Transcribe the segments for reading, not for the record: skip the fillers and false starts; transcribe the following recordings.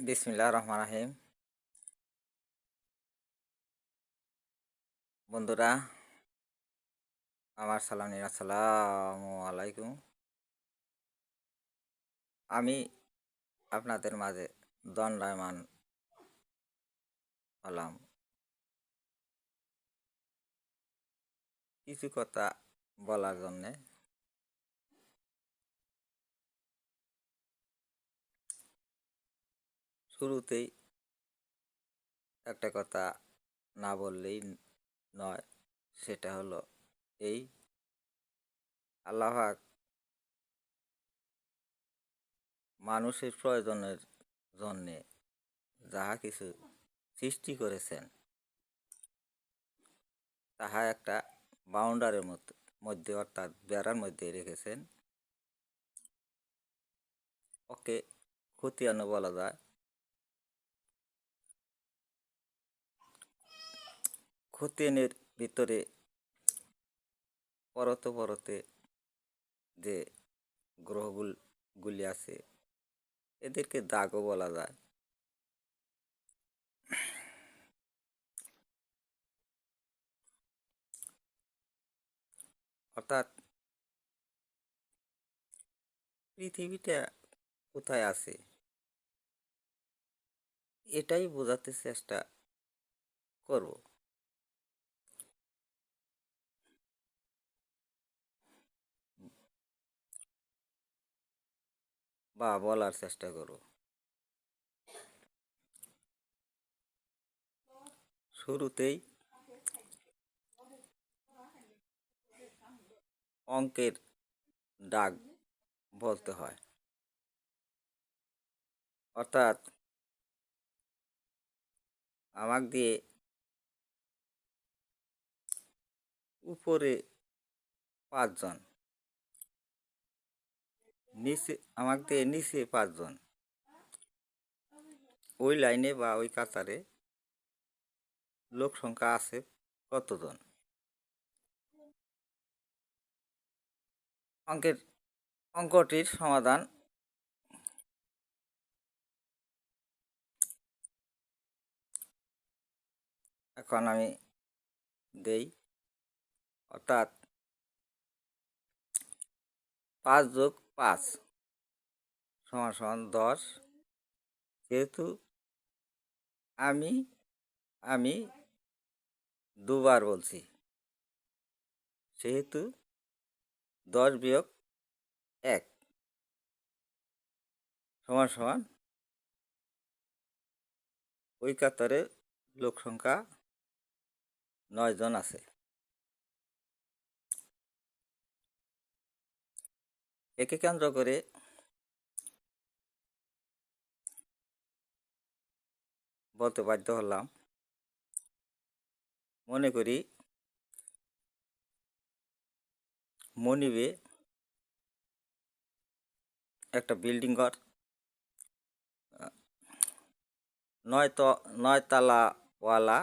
বিসমিল্লাহির রহমানির রহিম। বন্ধুরা, আমার সালাম নিন, আসসালামু আলাইকুম। আমি আপনাদের মাঝে দণ্ডায়মান হলাম কিছু কথা বলার জন্যে। শুরুতেই একটা কথা না বললেই নয়, সেটা হলো এই: আল্লাহ পাক মানুষের প্রয়োজনের জন্যে যাহা কিছু সৃষ্টি করেছেন, তাহা একটা বাউন্ডারির মধ্যে অর্থাৎ বেড়ার মধ্যে রেখেছেন। ওকে খতিয়ানও বলা যায়। খতিয়ানের ভিতরে পরতে পরতে যে গ্রহগুলি আছে, এদেরকে দাগও বলা যায়। অর্থাৎ পৃথিবীটা কোথায় আছে, এটাই বোঝাতে চেষ্টা করব বা বলার চেষ্টা করব। শুরুতেই অঙ্কের দাগ বলতে হয়। অর্থাৎ আমাক দিয়ে উপরে 5 জন, নিচে আমাক দিয়ে নিচে 5 জন, ওই লাইনে বা ওই কাতারে লোক সংখ্যা আছে কতজন। অঙ্কটির সমাধান এখন আমি দেই। অর্থাৎ 5+5 = 10। যেহেতু আমি আমি দুবার বলছি, সেহেতু 10-1 = ওই কাতারে লোক সংখ্যা 9 জন আছে। একে কেন্দ্র করে বলতে বাধ্য হলাম, মনে করি মনিবে একটা বিল্ডিং ঘর, 9 তালাওয়ালা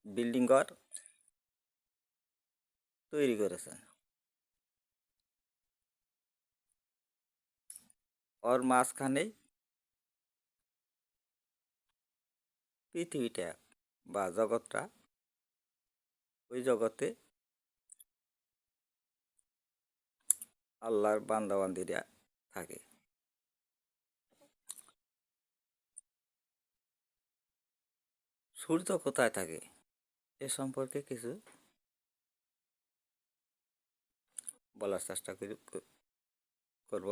বিল্ডিং ঘর তৈরি করেছেন। ওর মাঝখানেই পৃথিবীটা বা জগৎটা, ওই জগতে আল্লাহর বান্দাবান্দিরা থাকে। সূর্য কোথায় থাকে এ সম্পর্কে কিছু বলার চেষ্টা করব।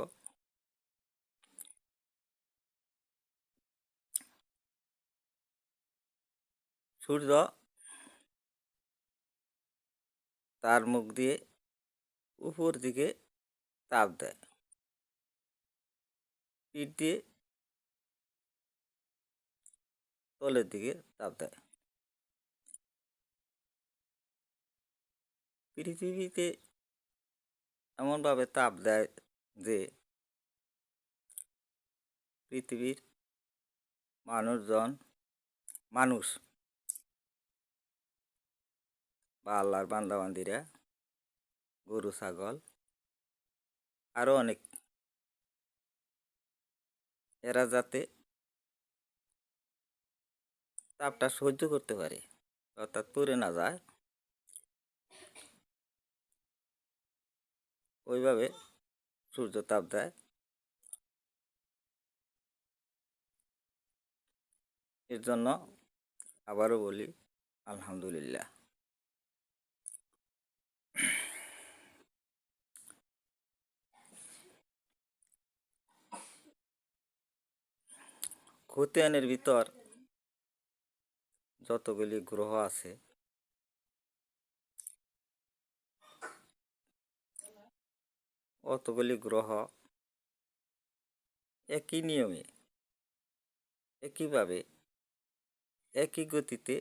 সূর্য তার মুখ দিয়ে উপর দিকে তাপ দেয়, পিঠ দিয়ে তলের দিকে তাপ দেয়। পৃথিবীতে এমনভাবে তাপ দেয় যে পৃথিবীর মানুষ বা আল্লাহর বান্দাবান্দিরা, গরু ছাগল, আরও অনেক এরা যাতে তাপটা সহ্য করতে পারে, অর্থাৎ পুড়ে না যায়, ওইভাবে সূর্য তাপ দেয়। এর জন্য আবারও বলি আলহামদুলিল্লাহ। খতিয়ানের ভিতর যতগুলি গ্রহ আছে, অতগুলি গ্রহ একই নিয়মে, একইভাবে, একই গতিতে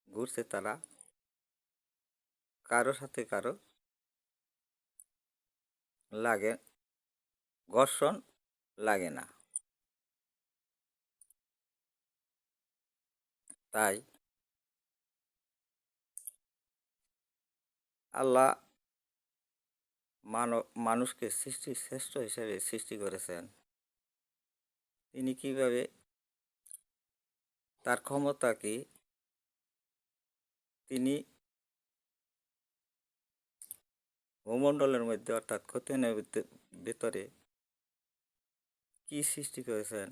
ঘুরছে। তারা কারো সাথে কারো লাগে, ঘর্ষণ লাগে না। তাই আল্লাহ মানুষকে সৃষ্টির শ্রেষ্ঠ হিসেবে সৃষ্টি করেছেন। তিনি কিভাবে তার ক্ষমতাকে তিনি ভূমণ্ডলের মধ্যে, অর্থাৎ খতিয়ানের ভিতরে কি সৃষ্টি করেছেন,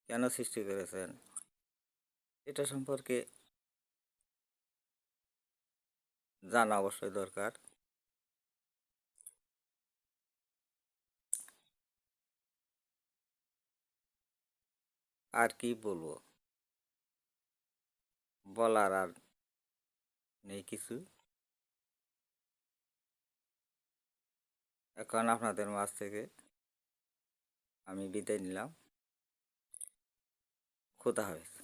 কেন সৃষ্টি করেছেন, এটা সম্পর্কে জানা অবশ্যই দরকার। আর কি বলবো, বলার আর নেই কিছু। এখন আপনাদের মাঝ থেকে আমি বিদায় নিলাম। খোদা হাফেজ।